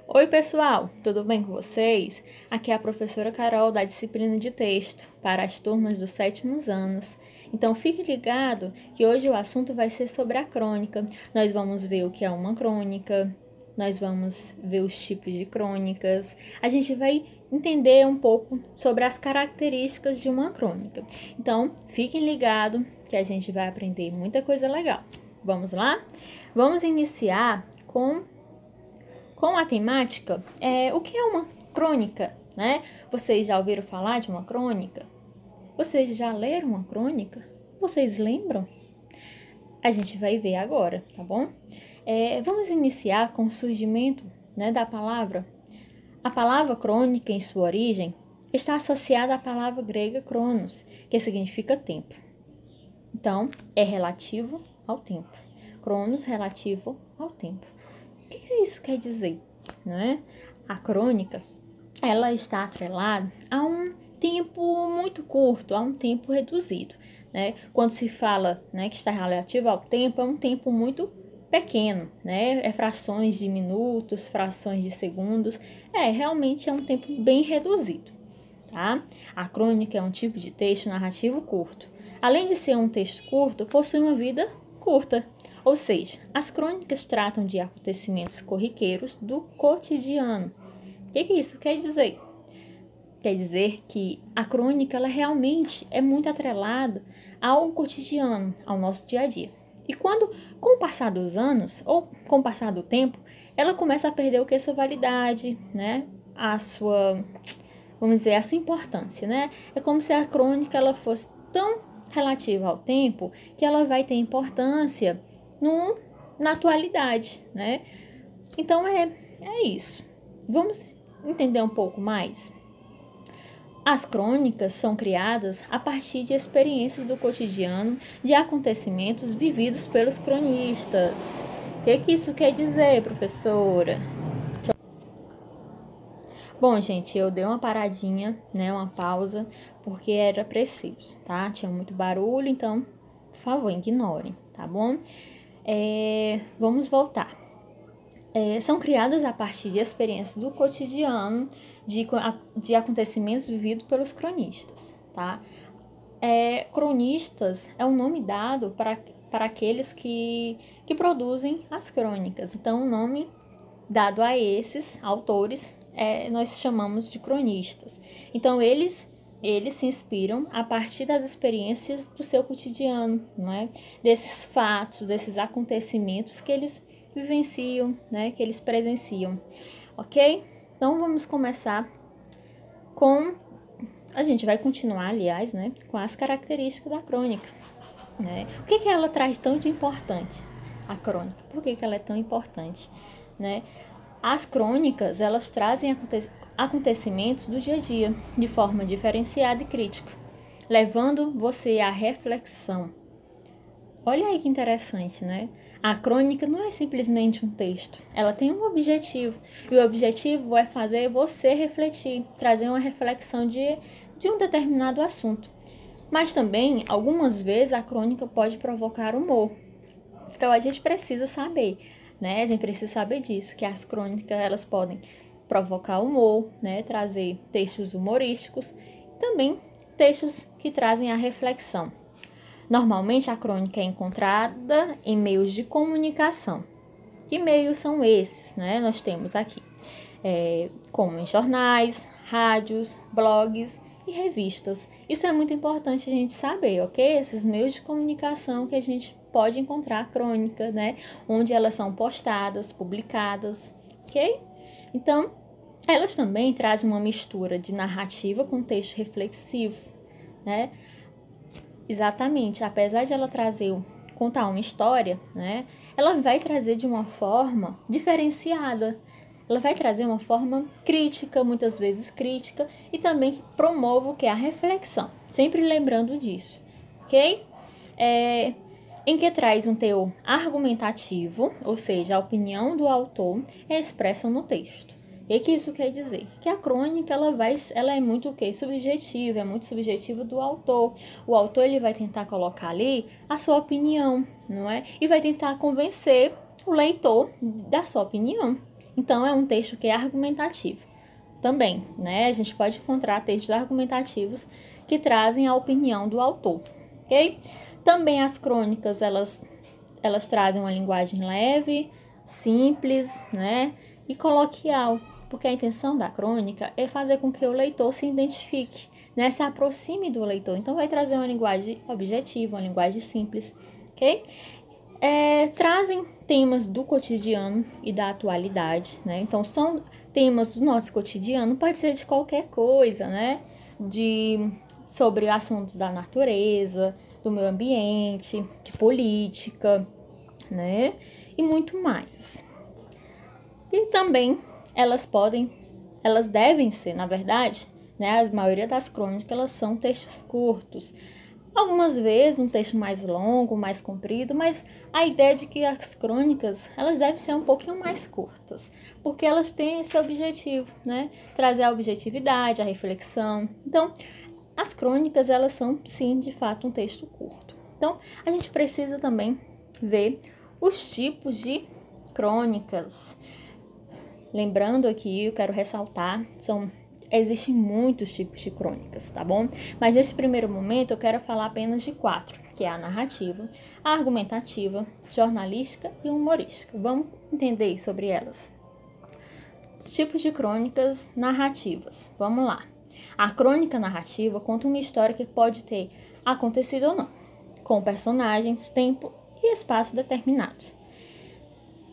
Oi, pessoal, tudo bem com vocês? Aqui é a professora Carol da disciplina de texto para as turmas dos 7º anos. Então, fique ligado que hoje o assunto vai ser sobre a crônica. Nós vamos ver o que é uma crônica, nós vamos ver os tipos de crônicas, a gente vai entender um pouco sobre as características de uma crônica. Então, fiquem ligados que a gente vai aprender muita coisa legal. Vamos lá? Vamos iniciar com a temática, o que é uma crônica, né? Vocês já ouviram falar de uma crônica? Vocês já leram uma crônica? Vocês lembram? A gente vai ver agora, tá bom? Vamos iniciar com o surgimento, né, da palavra. A palavra crônica, em sua origem, está associada à palavra grega cronos, que significa tempo. Então, é relativo ao tempo. Cronos, relativo ao tempo. O que isso quer dizer? Né? A crônica, ela está atrelada a um tempo muito curto, a um tempo reduzido. Né? Quando se fala, né, que está relativo ao tempo, é um tempo muito pequeno, né? É frações de minutos, frações de segundos. Realmente é um tempo bem reduzido. Tá? A crônica é um tipo de texto narrativo curto. Além de ser um texto curto, possui uma vida curta. Ou seja, as crônicas tratam de acontecimentos corriqueiros do cotidiano. O que isso quer dizer? Quer dizer que a crônica ela realmente é muito atrelada ao cotidiano, ao nosso dia a dia. E quando, com o passar dos anos, ou com o passar do tempo, ela começa a perder o que? Sua validade, né? A sua importância, né? É como se a crônica ela fosse tão relativa ao tempo que ela vai ter importância na atualidade, né? Então é isso. Vamos entender um pouco mais? As crônicas são criadas a partir de experiências do cotidiano, de acontecimentos vividos pelos cronistas. O que isso quer dizer, professora? Bom, gente, eu dei uma paradinha, né, uma pausa, porque era preciso, tá? Tinha muito barulho, então, por favor, ignorem, tá bom? Vamos voltar. São criadas a partir de experiências do cotidiano, de acontecimentos vividos pelos cronistas, tá? Cronistas é o nome dado para aqueles que produzem as crônicas. Então, o nome dado a esses autores nós chamamos de cronistas. Então, eles se inspiram a partir das experiências do seu cotidiano, não é? Desses fatos, desses acontecimentos que eles vivenciam, né? Que eles presenciam, ok? Então, vamos começar a gente vai continuar, aliás, né? Com as características da crônica, né? O que ela traz tão de importante? A crônica. Por que ela é tão importante, né? As crônicas, elas trazem acontecimentos do dia a dia, de forma diferenciada e crítica, levando você à reflexão. Olha aí que interessante, né? A crônica não é simplesmente um texto, ela tem um objetivo, e o objetivo é fazer você refletir, trazer uma reflexão de um determinado assunto. Mas também, algumas vezes, a crônica pode provocar humor. Então, a gente precisa saber, né? A gente precisa saber disso, que as crônicas elas podem provocar humor, né? Trazer textos humorísticos, também textos que trazem a reflexão. Normalmente a crônica é encontrada em meios de comunicação. Que meios são esses, né? Nós temos aqui, como em jornais, rádios, blogs e revistas. Isso é muito importante a gente saber, ok? Esses meios de comunicação que a gente pode encontrar crônica, né? Onde elas são postadas, publicadas, ok? Então, elas também trazem uma mistura de narrativa com texto reflexivo, né? Exatamente, apesar de ela contar uma história, né? Ela vai trazer de uma forma diferenciada. Ela vai trazer uma forma crítica, muitas vezes crítica, e também que promove o que é a reflexão. Sempre lembrando disso, ok? Em que traz um teor argumentativo, ou seja, a opinião do autor é expressa no texto. O que isso quer dizer? Que a crônica ela é muito subjetiva, é muito subjetiva do autor. O autor ele vai tentar colocar ali a sua opinião, não é? E vai tentar convencer o leitor da sua opinião. Então, é um texto que é argumentativo. Também, né? A gente pode encontrar textos argumentativos que trazem a opinião do autor, ok? Também as crônicas, elas trazem uma linguagem leve, simples, né? E coloquial, porque a intenção da crônica é fazer com que o leitor se identifique, né? Se aproxime do leitor. Então, vai trazer uma linguagem objetiva, uma linguagem simples, ok? Trazem temas do cotidiano e da atualidade, né? Então, são temas do nosso cotidiano, pode ser de qualquer coisa, né? Sobre assuntos da natureza, do meio ambiente, de política, né? E muito mais. E também elas devem ser, na verdade, né? A maioria das crônicas, elas são textos curtos. Algumas vezes um texto mais longo, mais comprido, mas a ideia é de que as crônicas, elas devem ser um pouquinho mais curtas, porque elas têm esse objetivo, né? Trazer a objetividade, a reflexão. Então, as crônicas, elas são, sim, de fato, um texto curto. Então, a gente precisa também ver os tipos de crônicas. Lembrando aqui, eu quero ressaltar, existem muitos tipos de crônicas, tá bom? Mas nesse primeiro momento eu quero falar apenas de 4, que é a narrativa, a argumentativa, jornalística e humorística. Vamos entender sobre elas. Tipos de crônicas narrativas. Vamos lá. A crônica narrativa conta uma história que pode ter acontecido ou não, com personagens, tempo e espaço determinados.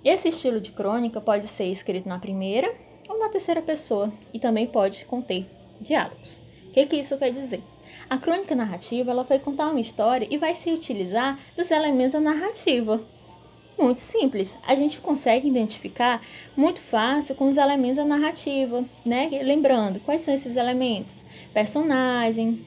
Esse estilo de crônica pode ser escrito na primeira ou na terceira pessoa e também pode conter diálogos. O que isso quer dizer? A crônica narrativa, ela vai contar uma história e vai se utilizar dos elementos da narrativa. Muito simples, a gente consegue identificar muito fácil com os elementos da narrativa, né? Lembrando, quais são esses elementos? Personagem,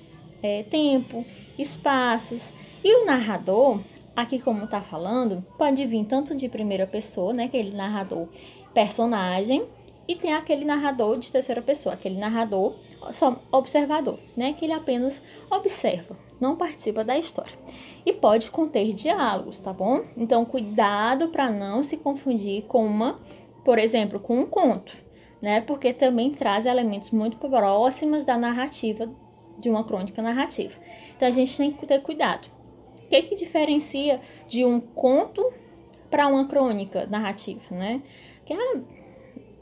tempo, espaços. E o narrador, aqui como está falando, pode vir tanto de primeira pessoa, né? Aquele narrador personagem, e tem aquele narrador de terceira pessoa, aquele narrador só observador, né? Que ele apenas observa, não participa da história. E pode conter diálogos, tá bom? Então, cuidado para não se confundir com por exemplo, com um conto, né? Porque também traz elementos muito próximos da narrativa, de uma crônica narrativa. Então, a gente tem que ter cuidado. O que diferencia de um conto para uma crônica narrativa, né? Que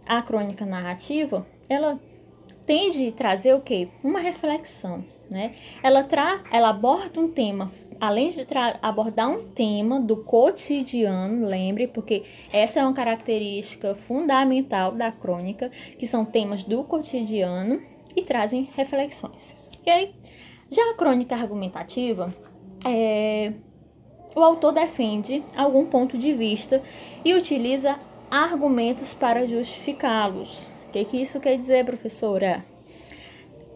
a crônica narrativa, ela tende a trazer o quê? Uma reflexão, né? Ela aborda um tema, além de abordar um tema do cotidiano, lembre, porque essa é uma característica fundamental da crônica, que são temas do cotidiano e trazem reflexões, ok? Já a crônica argumentativa, o autor defende algum ponto de vista e utiliza argumentos para justificá-los. O que isso quer dizer, professora?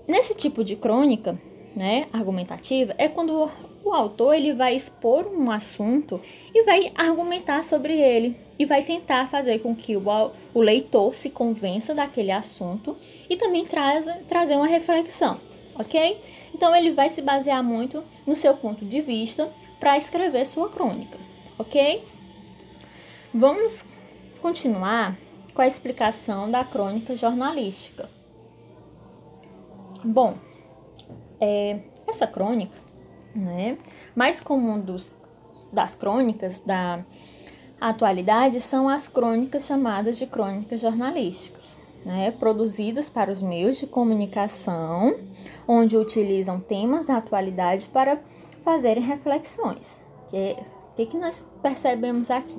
Nesse tipo de crônica, né, argumentativa, é quando o autor ele vai expor um assunto e vai argumentar sobre ele e vai tentar fazer com que o leitor se convença daquele assunto e também trazer uma reflexão, ok? Então, ele vai se basear muito no seu ponto de vista para escrever sua crônica, ok? Vamos continuar com a explicação da crônica jornalística. Bom, essa crônica, né, mais comum das crônicas da atualidade são as crônicas chamadas de crônicas jornalísticas, né, produzidas para os meios de comunicação, onde utilizam temas da atualidade para fazerem reflexões. O que nós percebemos aqui?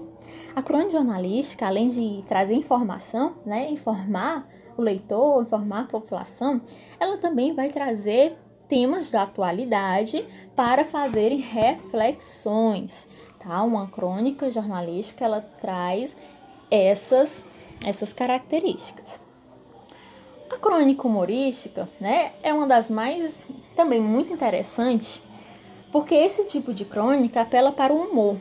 A crônica jornalística, além de trazer informação, né, informar o leitor, informar a população, ela também vai trazer temas da atualidade para fazerem reflexões, tá? Uma crônica jornalística, ela traz essas características. A crônica humorística, né, é uma das mais, também muito interessante, porque esse tipo de crônica apela para o humor,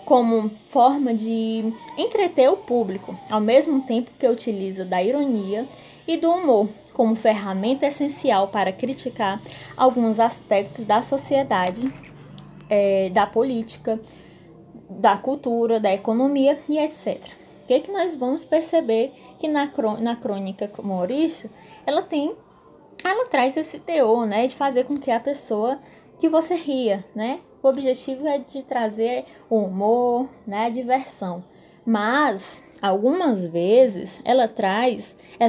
como forma de entreter o público, ao mesmo tempo que utiliza da ironia e do humor como ferramenta essencial para criticar alguns aspectos da sociedade, da política, da cultura, da economia e etc. O que nós vamos perceber que na crônica humorística, ela traz esse teor, né, de fazer com que a pessoa, que você ria, né? O objetivo é de trazer o humor, né, a diversão. Mas algumas vezes ela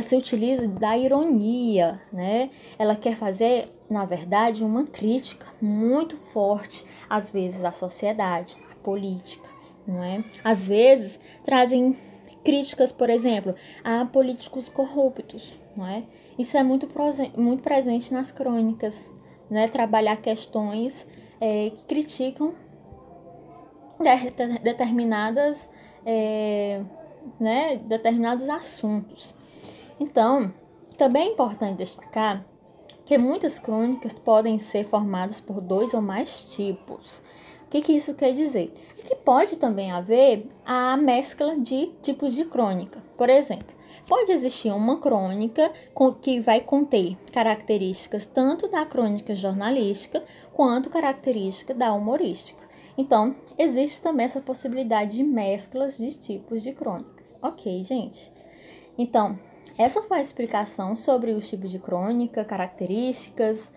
se utiliza da ironia, né? Ela quer fazer, na verdade, uma crítica muito forte, às vezes à sociedade, à política, não é? Às vezes trazem críticas, por exemplo, a políticos corruptos, não é? Isso é muito presente nas crônicas, né? Trabalhar questões que criticam determinadas, determinados assuntos. Então, também é importante destacar que muitas crônicas podem ser formadas por 2 ou mais tipos. O que isso quer dizer? Que pode também haver a mescla de tipos de crônica. Por exemplo, pode existir uma crônica que vai conter características tanto da crônica jornalística quanto características da humorística. Então, existe também essa possibilidade de mesclas de tipos de crônicas. Ok, gente? Então, essa foi a explicação sobre os tipos de crônica, características,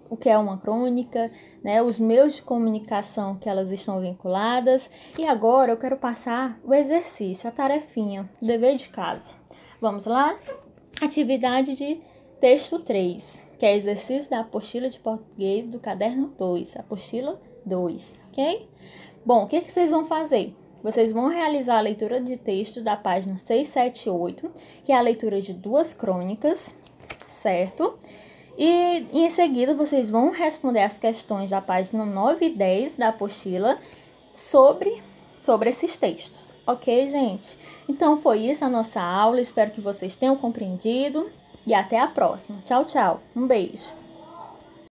o que é uma crônica, né, os meios de comunicação que elas estão vinculadas. E agora eu quero passar o exercício, a tarefinha, o dever de casa. Vamos lá? Atividade de texto 3, que é exercício da apostila de português do caderno 2, apostila 2, ok? Bom, o que vocês vão fazer? Vocês vão realizar a leitura de texto da página 678, que é a leitura de 2 crônicas, certo? E em seguida vocês vão responder as questões da página 9 e 10 da apostila sobre esses textos, ok, gente? Então foi isso a nossa aula, espero que vocês tenham compreendido e até a próxima. Tchau, tchau, um beijo!